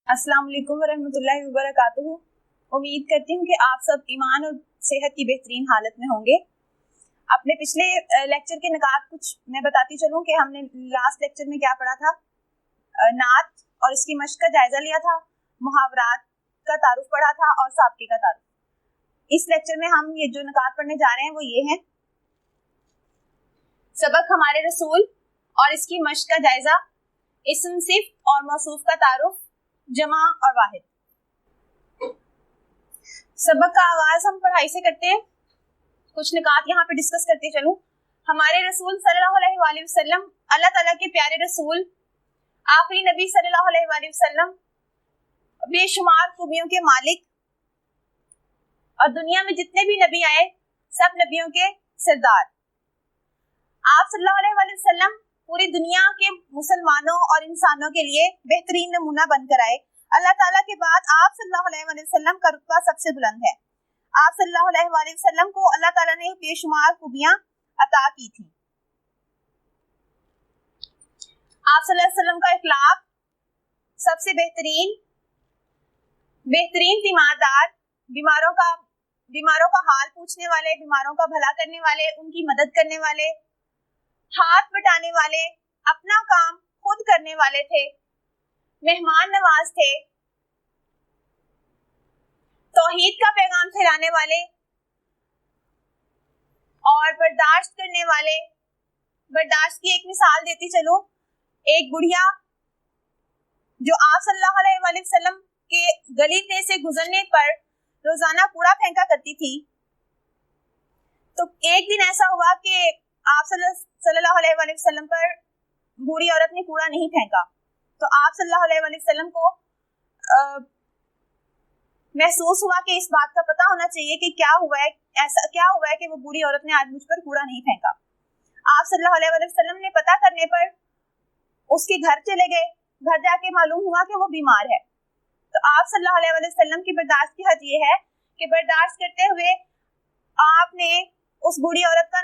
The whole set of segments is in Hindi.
अस्सलाम वालेकुम वरहमतुल्लाहि वबरकातुहू। उम्मीद करती हूँ कि आप सब ईमान और सेहत की बेहतरीन हालत में होंगे। अपने पिछले लेक्चर के निकात कुछ मैं बताती चलूँ कि हमने लास्ट लेक्चर में क्या पढ़ा था। नात और इसकी मश्क का जायजा लिया था, मुहावरात का तारुफ पढ़ा था और साबके का तारुफ। इस लेक्चर में हम ये जो निकात पढ़ने जा रहे हैं वो ये हैं: सबक हमारे रसूल और इसकी मश्क का जायजा, इस्म सिफ और मौसूफ का तारुफ, जमा और वाहिद। सबक का आगाज हम पढ़ाई से करते हैं। कुछ निकात यहाँ पे डिस्कस करते चलूं। हमारे रसूल सल्लल्लाहु अलैहि वसल्लम अल्लाह ताला के प्यारे रसूल, आखिरी नबी सल्लल्लाहु अलैहि वसल्लम, बेशुमार खूबियों के मालिक और दुनिया में जितने भी नबी आए सब नबियों के सरदार। आप सल्लल्लाहु अलैहि वसल्लम पूरी दुनिया के मुसलमानों और इंसानों के लिए बेहतरीन नमूना बनकर आए। अल्लाह ताला के बाद आप सल्लल्लाहु अलैहि वसल्लम का रुतबा सबसे बुलंद है। आप सल्लल्लाहु अलैहि वसल्लम को अल्लाह ताला ने बेशुमार खूबियां अता की थी। आप सल्लल्लाहु अलैहि वसल्लम का इखलाक सबसे बेहतरीन तीमारदार, बीमारों का हाल पूछने वाले, बीमारों का भला करने वाले, उनकी मदद करने वाले, हाथ बटाने वाले, अपना काम खुद करने वाले थे, मेहमान नवाज थे, तौहीद का पैगाम फैलाने वाले और बर्दाश्त करने वाले। बर्दाश्त की एक मिसाल देती चलो। एक बुढ़िया जो आप सल्लल्लाहु अलैहि वसल्लम के गली में से गुजरने पर रोजाना कूड़ा फेंका करती थी, तो एक दिन ऐसा हुआ कि आप सल्लल्लाहु अलैहि वसल्लम पर बूढ़ी औरत ने कूड़ा नहीं फेंका। तो आप सल्लल्लाहु अलैहि वसल्लम को महसूस हुआ कि इस बात का पता होना चाहिए कि क्या हुआ है, ऐसा क्या हुआ है कि वो बूढ़ी औरत ने आज मुझ पर कूड़ा नहीं फेंका। आप सल्लल्लाहु अलैहि वसल्लम ने पता करने पर उसके घर चले गए। घर जाके मालूम हुआ कि वो बीमार है। तो आप सल्लल्लाहु अलैहि वसल्लम की बर्दाश्त की हद ये है कि बर्दाश्त करते हुए आपने उस बूढ़ी औरत का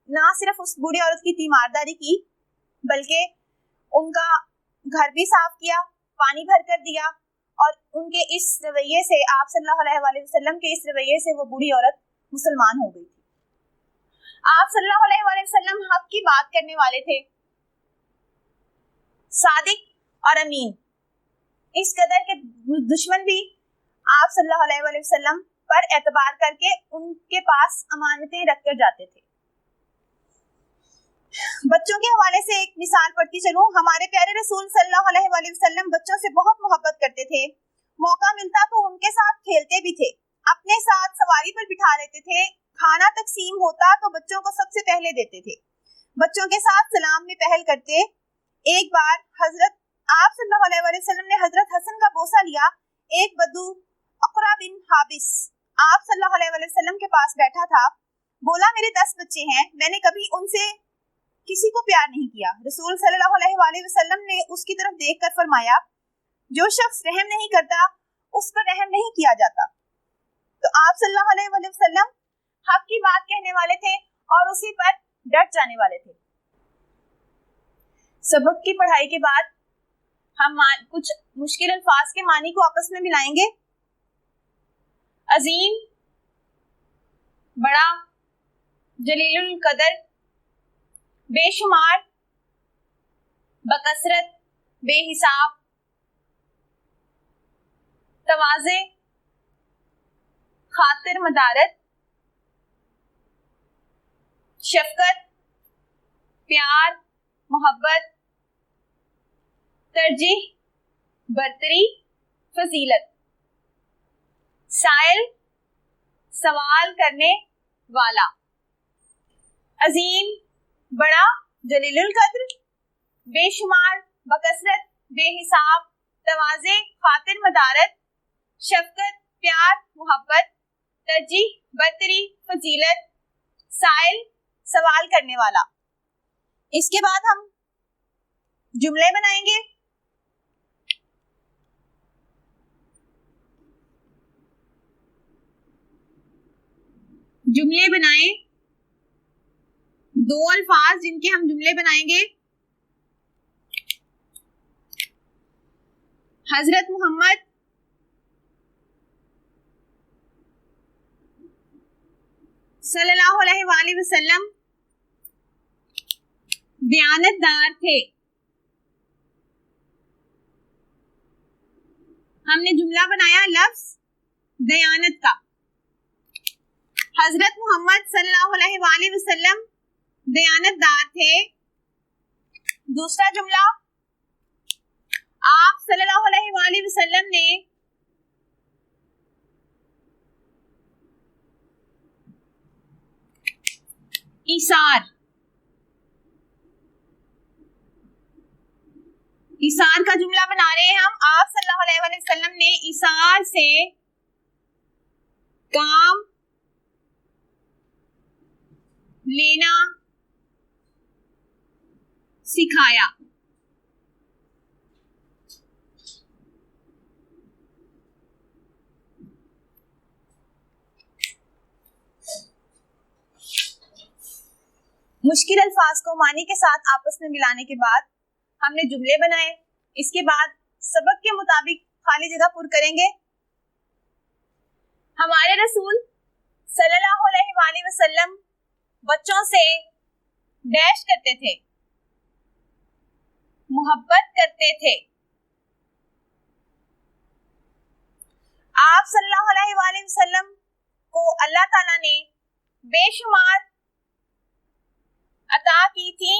ना सिर्फ उस बूढ़ी औरत की तीमारदारी की, बल्कि उनका घर भी साफ किया, पानी भर कर दिया, और उनके इस रवैये से, आप सल्लल्लाहु अलैहि वसल्लम के इस रवैये से वो बूढ़ी औरत मुसलमान हो गई थी। आप सल्लल्लाहु अलैहि वसल्लम हक की बात करने वाले थे, सादिक और अमीन। इस कदर के दुश्मन भी आप सल्लल्लाहु अलैहि वसल्लम पर एतबार करके उनके पास अमानतें रखकर जाते थे। बच्चों के हवाले से एक मिसाल पढ़ती चलूं। हमारे प्यारे रसूल सल्लल्लाहु अलैहि वसल्लम बच्चों से बहुत मोहब्बत करते थे। मौका मिलता तो उनके साथ खेलते भी थे, अपने साथ सवारी पर बिठा लेते थे। खाना तकसीम होता तो बच्चों को सबसे पहले देते थे। बच्चों के साथ सलाम में पहल करते। एक बार आप सल्लल्लाहु अलैहि वसल्लम ने हजरत हसन का बोसा लिया। एक बद्दू अक़रा बिन हाबिस आप सल्लल्लाहु अलैहि वसल्लम के पास बैठा था। बोला, मेरे 10 बच्चे हैं, मैंने कभी उनसे किसी को प्यार नहीं किया। रसूल सल्लल्लाहु अलैहि वसल्लम ने उसकी तरफ देखकर फरमाया, जो शख्स रहम नहीं करता उस पर रहम नहीं किया जाता। तो आप सल्लल्लाहु अलैहि वसल्लम हक की बात कहने वाले थे और उसी पर डट जाने वाले थे। सबक की पढ़ाई के बाद हम कुछ मुश्किल अल्फाज के मानी को आपस में मिलाएंगे। अजीम, बड़ा, जलीलुल कदर, बेशुमार, बकसरत, बेहिसाब, तवाज़े, खातिर मदारत, शफकत, प्यार, मोहब्बत, तरजीह, बरतरी, फजीलत। साइल, सवाल करने वाला। अजीम, बड़ा, जलीलुल कद्र, बेशुमार, बकसरत, बेहिसाब, तवाज़े, खातिर मदारत, शफकत, प्यार, मोहब्बत, तरजीह, बरतरी, फजीलत। साइल, सवाल करने वाला। इसके बाद हम जुमले बनाएंगे। जुमले बनाएं। 2 अल्फाज जिनके हम जुमले बनाएंगे। हजरत मोहम्मद सल्लल्लाहु अलैहि वसल्लम दयानतदार थे। हमने जुमला बनाया लफ्ज दयानत का। हजरत मोहम्मद सल्लल्लाहु अलैहि वसल्लम दयानतदार थे। दूसरा जुमला, आप सल्लल्लाहु अलैहि वसल्लम ने ईसार का जुमला बना रहे हैं हम। आप सल्लल्लाहु अलैहि वसल्लम ने ईसार से काम लेना सिखाया। मुश्किल अल्फाज को मानी के साथ आपस में मिलाने के बाद हमने जुमले बनाए। इसके बाद सबक के मुताबिक खाली जगह पुर करेंगे। हमारे रसूल सल्लल्लाहु अलैहि वसल्लम बच्चों से डैश करते थे, मोहब्बत करते थे। आप सल्लल्लाहु अलैहि वसल्लम को अल्लाह ताला ने बेशुमार अता की थी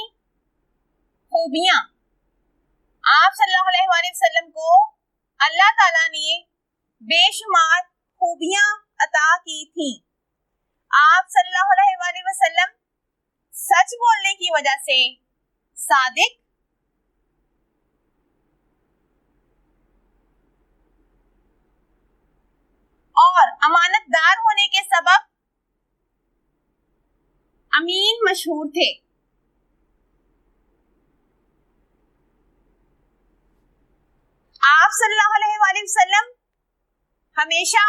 खूबियां। आप सल्लल्लाहु अलैहि वसल्लम को अल्लाह ताला ने बेशुमार खूबियां अता की थी। आप सल्लल्लाहु अलैहि वसल्लम सच बोलने की वजह से सादिक और अमानतदार होने के सबब अमीन मशहूर थे। आप सल्लल्लाहु अलैहि वसल्लम हमेशा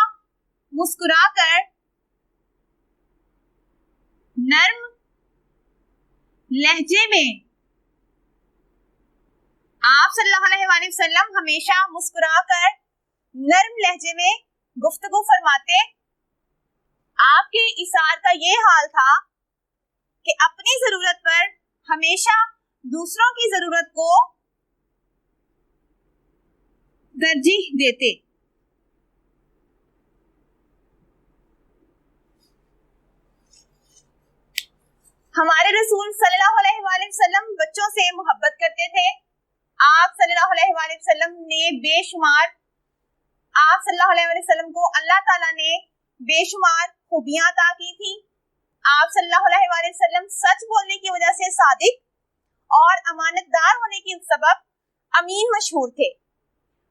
मुस्कुराकर नर्म लहजे में हमेशा मुस्कुराकर नर्म लहजे में गुफ्तगू फरमाते। आपके इसार का ये हाल था कि अपनी जरूरत पर हमेशा दूसरों की जरूरत को तरजीह देते। हमारे रसूल सल्लल्लाहु अलैहि वसल्लम बच्चों से मोहब्बत करते थे। आप सल्लल्लाहु अलैहि वसल्लम को अल्लाह ताला ने बेशुमार खूबियां अता की थी। आप सल्लल्लाहु अलैहि वसल्लम सच बोलने की वजह से सादिक और अमानतदार होने के सबब अमीन मशहूर थे।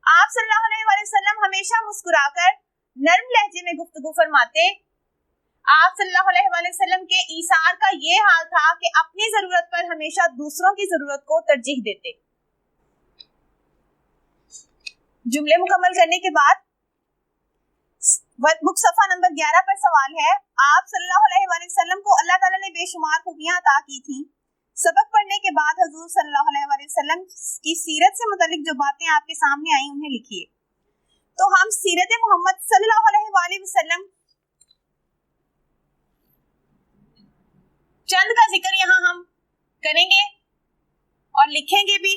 आप सल्लल्लाहु अलैहि वसल्लम हमेशा मुस्कुराकर नर्म लहजे में गुफ्तगू फरमाते। आप सल्लल्लाहु अलैहि वसल्लम के ईसार का ये हाल था कि अपनी जरूरत पर हमेशा दूसरों की जरूरत को तरजीह देते। जुमले मुकम्मल करने के बाद वर्कबुक सफा नंबर 11 पर सवाल है, आप सल्लल्लाहु अलैहि वसल्लम को अल्लाह ताला ने बेशुमार खूबियां अता की थी। सबक पढ़ने के बाद हुजूर सल्लल्लाहु अलैहि वसल्लम की सीरत से मुतालिक जो बातें आपके सामने आई उन्हें लिखिए। तो हम सीरत मोहम्मद सल्लल्लाहु अलैहि वसल्लम चंद का जिक्र यहाँ हम करेंगे और लिखेंगे भी।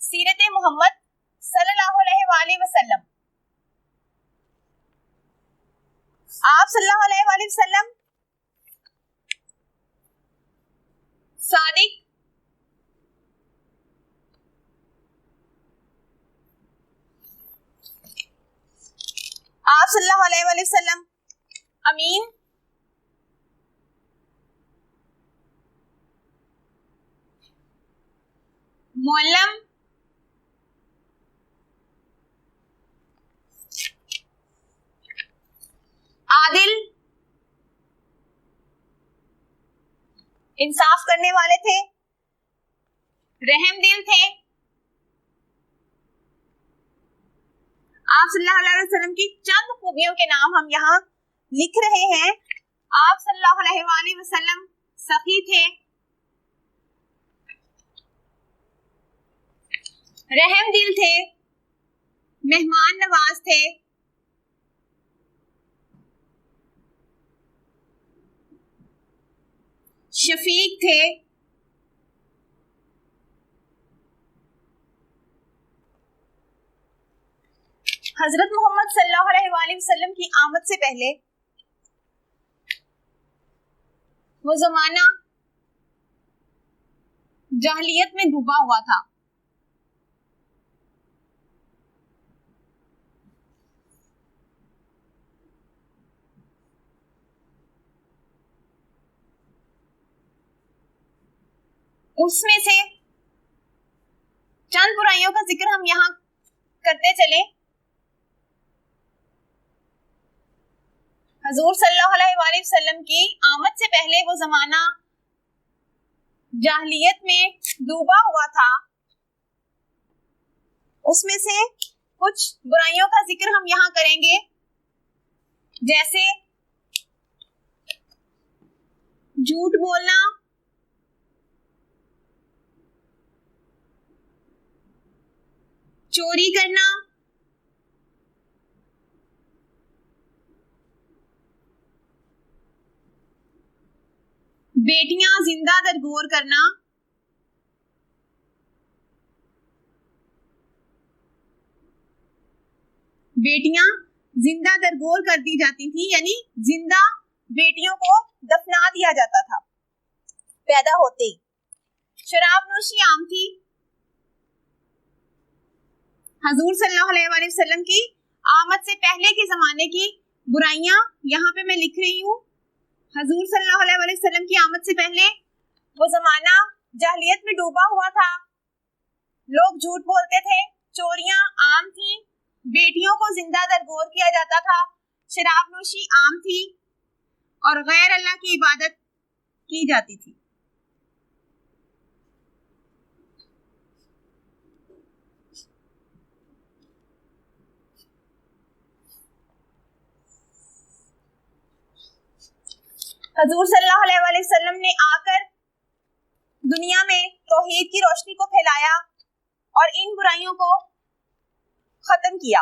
सीरत मोहम्मद सल्लल्लाहु अलैहि वसल्लम। आप सल्लल्लाहु अलैहि वसल्लम सादिक, आप सल्लल्लाहु अलैहि वसल्लम अमीन, मुअल्लम, आदिल, इंसाफ करने वाले थे, रहमदिल थे। आप सल्लल्लाहु अलैहि वसल्लम की चंद खूबियों के नाम हम यहाँ लिख रहे हैं। आप सल्लल्लाहु अलैहि वसल्लम सखी थे, रहमदिल थे, मेहमान नवाज थे, शफीक थे, हजरत मोहम्मद सल्लल्लाहु अलैहि वसल्लम की आमद से पहले वो जमाना जाहिलियत में डूबा हुआ था। उसमें से चंद बुराइयों का जिक्र हम यहाँ करते चले। हजूर सल्लल्लाहु अलैहि वसल्लम की आमद से पहले वो जमाना जाहिलियत में डूबा हुआ था। उसमें से कुछ बुराइयों का जिक्र हम यहाँ करेंगे, जैसे झूठ बोलना, चोरी करना, बेटियां जिंदा दरगोर करना, बेटियां जिंदा दरगोर कर दी जाती थी, यानी जिंदा बेटियों को दफना दिया जाता था पैदा होते ही। शराब नोशी आम थी। हजूर सल्लल्लाहु अलैहि वसल्लम की आमद से पहले के जमाने की बुराइयां यहाँ पे मैं लिख रही हूँ। हजूर सल्लल्लाहु अलैहि वसल्लम की आमद से पहले वो जमाना जाहिलियत में डूबा हुआ था। लोग झूठ बोलते थे, चोरियां आम थी, बेटियों को जिंदा दरगोर किया जाता था, शराब नोशी आम थी और गैर अल्लाह की इबादत की जाती थी। हजूर सल्लल्लाहु अलैहि वसल्लम ने आकर दुनिया में तौहीद की रोशनी को फैलाया और इन बुराइयों को खत्म किया।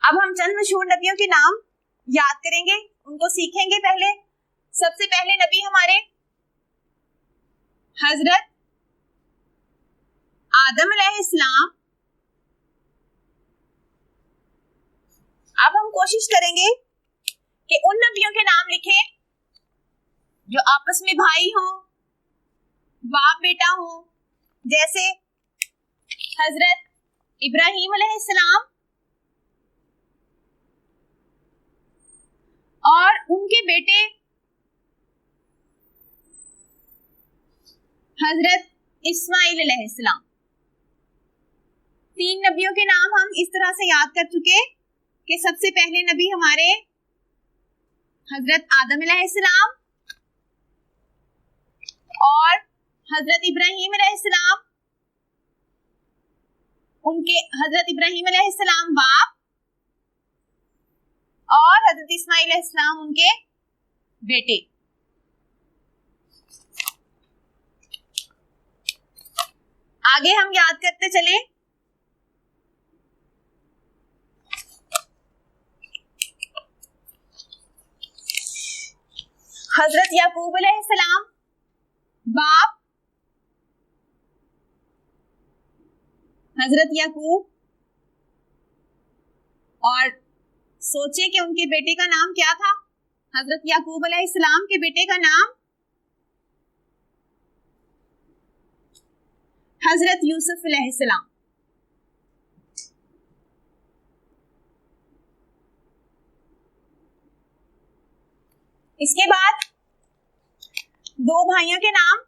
अब हम चंद मशहूर नबियों के नाम याद करेंगे, उनको सीखेंगे। सबसे पहले नबी हमारे हजरत आदम अलैहिस्सलाम। अब हम कोशिश करेंगे कि उन नबियों के नाम लिखें जो आपस में भाई हों, बाप बेटा हों, जैसे हजरत इब्राहीम अलैहिस्सलाम और उनके बेटे हजरत इस्माइल अलैहिस्सलाम। 3 नबियों के नाम हम इस तरह से याद कर चुके कि सबसे पहले नबी हमारे हजरत आदम अलैहिस्सलाम और हजरत इब्राहीम अलैहिस्सलाम, उनके हजरत इब्राहीम अलैहिस्सलाम बाप और हजरत इस्माइल अलैहिस्सलाम उनके बेटे। आगे हम याद करते चले। हजरत याकूब अलैहिस्सलाम बाप हजरत याकूब, और सोचे कि उनके बेटे का नाम क्या था। हजरत याकूब अलैहिस्सलाम के बेटे का नाम हजरत यूसुफ अलैहिस्सलाम। इसके बाद 2 भाइयों के नाम,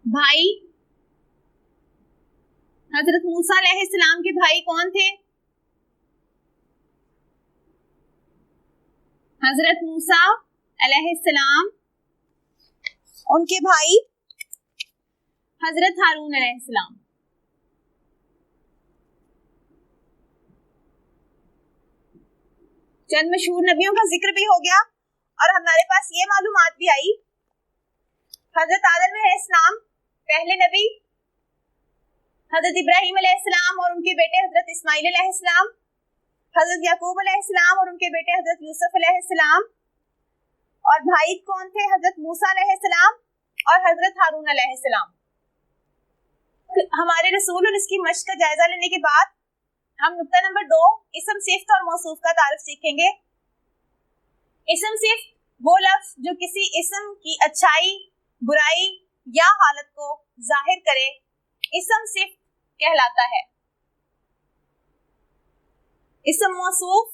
भाई हजरत मूसा अलैहिस्सलाम के भाई कौन थे? हजरत मूसा अलैहिस्सलाम, उनके भाई हजरत हारून अलैहिस्सलाम। चंद मशहूर नबियों का जिक्र भी हो गया और हमारे पास ये मालूमात भी आई। हजरत आदम अलैहिस्सलाम पहले नबी, हजरत इब्राहिम अलैहिस्सलाम और उनके बेटे हजरत इस्माइल अलैहिस्सलाम, हजरत याकूब अलैहिस्सलाम और उनके बेटे हजरत यूसुफ अलैहिस्सलाम, और भाई कौन थे? हजरत मूसा अलैहिस्सलाम और हजरत हारून अलैहिस्सलाम। हमारे रसूल और इसकी मश्क का जायजा लेने के बाद हम नुक्ता नंबर 2 इसम सिफ्त और मौसूफ का तारुफ सीखेंगे। इसम सिफ्त वो लफ्ज जो किसी इसम की अच्छाई, बुराई या हालत को जाहिर करे, इसम सिफ्त कहलाता है। इसम मौसूफ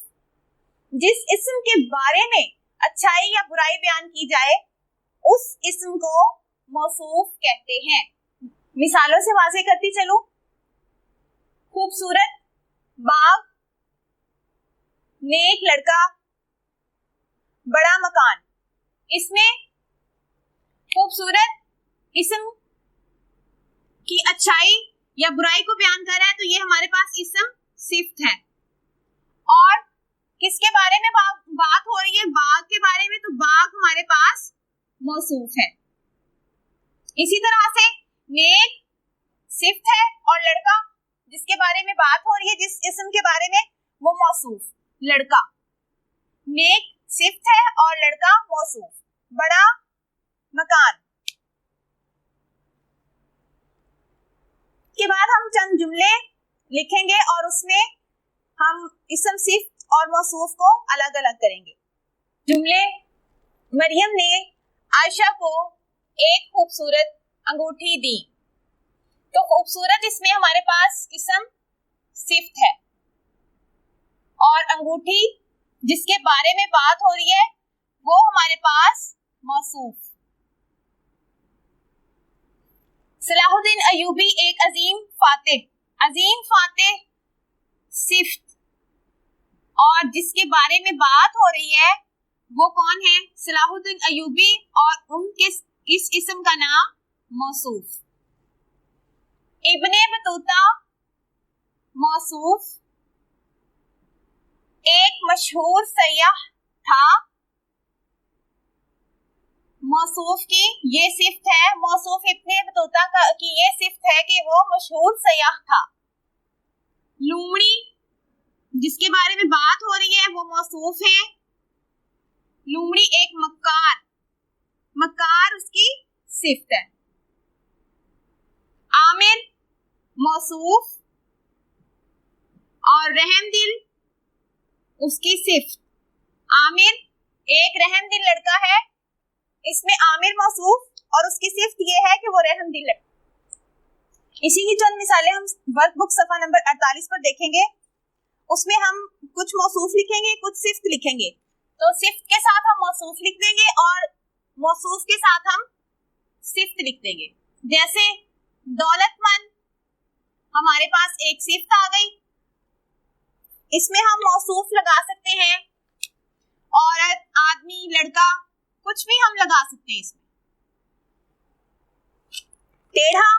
जिस इसम के बारे में अच्छाई या बुराई बयान की जाए उस इसम को मौसूफ कहते हैं। मिसालों से वाज़ेह करती चलूं। खूबसूरत, बाग, नेक लड़का, बड़ा मकान। इसमें खूबसूरत इसम की अच्छाई या बुराई को बयान कर रहा है तो ये हमारे पास इसम सिफ्त है। और किसके बारे में बात हो रही है? बाग के बारे में, तो बाग हमारे पास मौसूफ है। इसी तरह से नेक सिफ्त है और लड़का जिसके बारे में बात हो रही है, जिस इसम के बारे में, वो मौसूफ लड़का। नेक सिफ्त है और लड़का मौसूफ। बड़ा मकान। के बाद हम चंद जुमले लिखेंगे और उसमें हम इसम सिफ्त और मौसूफ को अलग अलग करेंगे। जुमले। मरियम ने आयशा को एक खूबसूरत अंगूठी दी। तो खूबसूरत इसमें हमारे पास इसम सिफ्त है और अंगूठी जिसके बारे में बात हो रही है वो हमारे पास मौसूफ। सलाहुद्दीन अयूबी एक अजीम फातेह सिफ्त और जिसके बारे में बात हो रही है वो कौन है? सलाहुद्दीन अयूबी और उनके इस इसम का नाम मौसूफ। Ibn Battuta मौसूफ। एक मशहूर सयाह था। मौसूफ की ये सिफ्त है, मौसूफ इब्ने बतूता की ये सिफ्त है कि वो मशहूर सयाह था। लूमड़ी जिसके बारे में बात हो रही है वो मौसूफ है। लूमड़ी एक मक्कार उसकी सिफ्त है। आमिर मौसूफ और रहमदिल उसकी सिफ्त। आमिर एक रहमदिल लड़का है। इसमें आमिर मौसूफ और उसकी सिफ्त ये है कि वो रहमदिल है। इसी की चंद मिसालें हम वर्कबुक सफा नंबर 48 पर देखेंगे। उसमें हम कुछ मौसूफ लिखेंगे, कुछ सिफ्त लिखेंगे। तो सिफ्त के साथ हम मौसूफ लिख देंगे और मौसूफ के साथ हम सिफ्त लिख देंगे। जैसे दौलतमंद हमारे पास एक सिफ्त आ गई। इसमें हम मौसूफ लगा सकते हैं। औरत, आदमी, लड़का, कुछ भी हम लगा सकते हैं इसमें। टेढ़ा,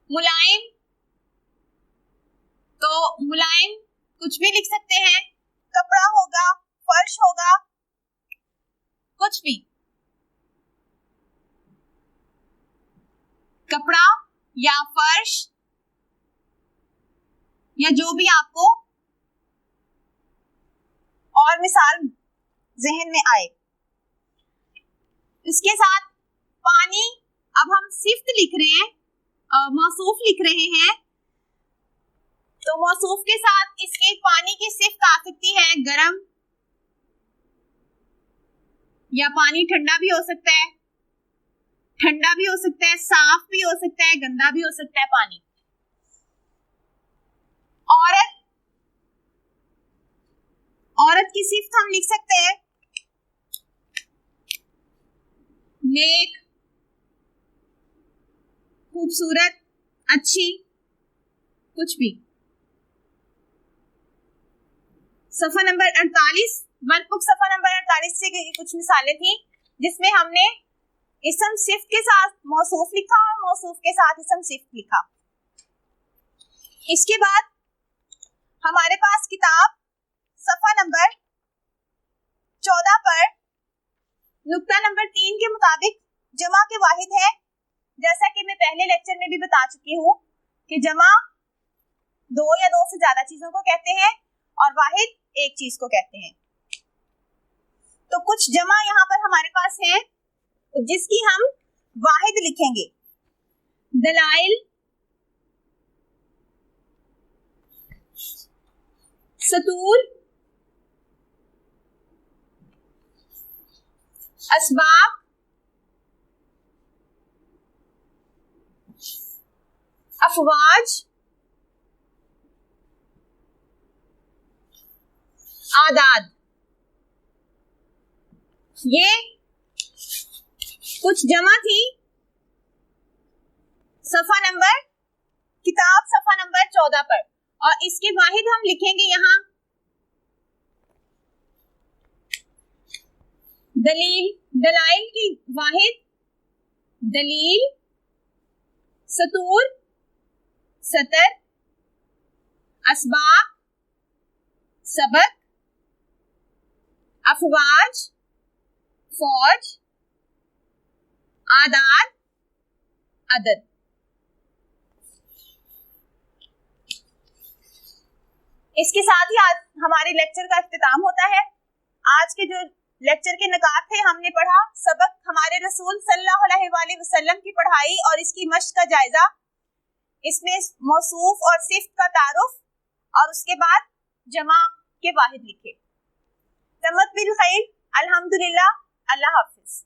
मुलायम, तो मुलायम कुछ भी लिख सकते हैं। कपड़ा होगा, फर्श होगा, कुछ भी। कपड़ा या फर्श या जो भी आपको और मिसाल जहन में आए। इसके साथ पानी, अब हम सिफ्त लिख रहे हैं, मौसूफ लिख रहे हैं, तो मौसूफ के साथ इसके पानी की सिफ्त आ सकती है गरम, या पानी ठंडा भी हो सकता है, ठंडा भी हो सकता है, साफ भी हो सकता है, गंदा भी हो सकता है पानी। औरत की सिफ्त हम लिख सकते हैं नेक, खूबसूरत, अच्छी, कुछ भी। सफा नंबर 48, वर्कबुक सफा नंबर 48 से कुछ मिसालें थी जिसमें हमने इसम सिफ्त के साथ मौसूफ लिखा और मौसूफ के साथ इसम सिफ्त लिखा। इसके बाद हमारे पास किताब सफा नंबर 14 पर नुक्ता नंबर 3 के मुताबिक जमा के वाहिद है, जैसा कि मैं पहले लेक्चर में भी बता चुकी हूँ कि जमा दो या दो से ज्यादा चीजों को कहते हैं और वाहिद एक चीज को कहते हैं। तो कुछ जमा यहाँ पर हमारे पास है जिसकी हम वाहिद लिखेंगे। दलाइल, सतूर, असबाब, अफवाज, आदाद। ये कुछ जमा थी सफा नंबर, किताब सफा नंबर 14 पर, और इसके वाहिद हम लिखेंगे यहाँ दलील, दलाइल की वाहिद दलील, सतूर सतर, असबाब सबक, अफवाज फौज, आदाद अदद। इसके साथ ही आज हमारे लेक्चर का इख्तिताम होता है। आज के जो लेक्चर के निकात थे हमने पढ़ा सबक हमारे रसूल सल्लल्लाहु अलैहि वसल्लम की पढ़ाई और इसकी मश्क का जायजा, इसमें मौसूफ और सिफ्त का तारुफ और उसके बाद जमा के वाहिद लिखे। तमत बिल खैर, अल्हम्दुलिल्लाह, अल्लाह हाफिज।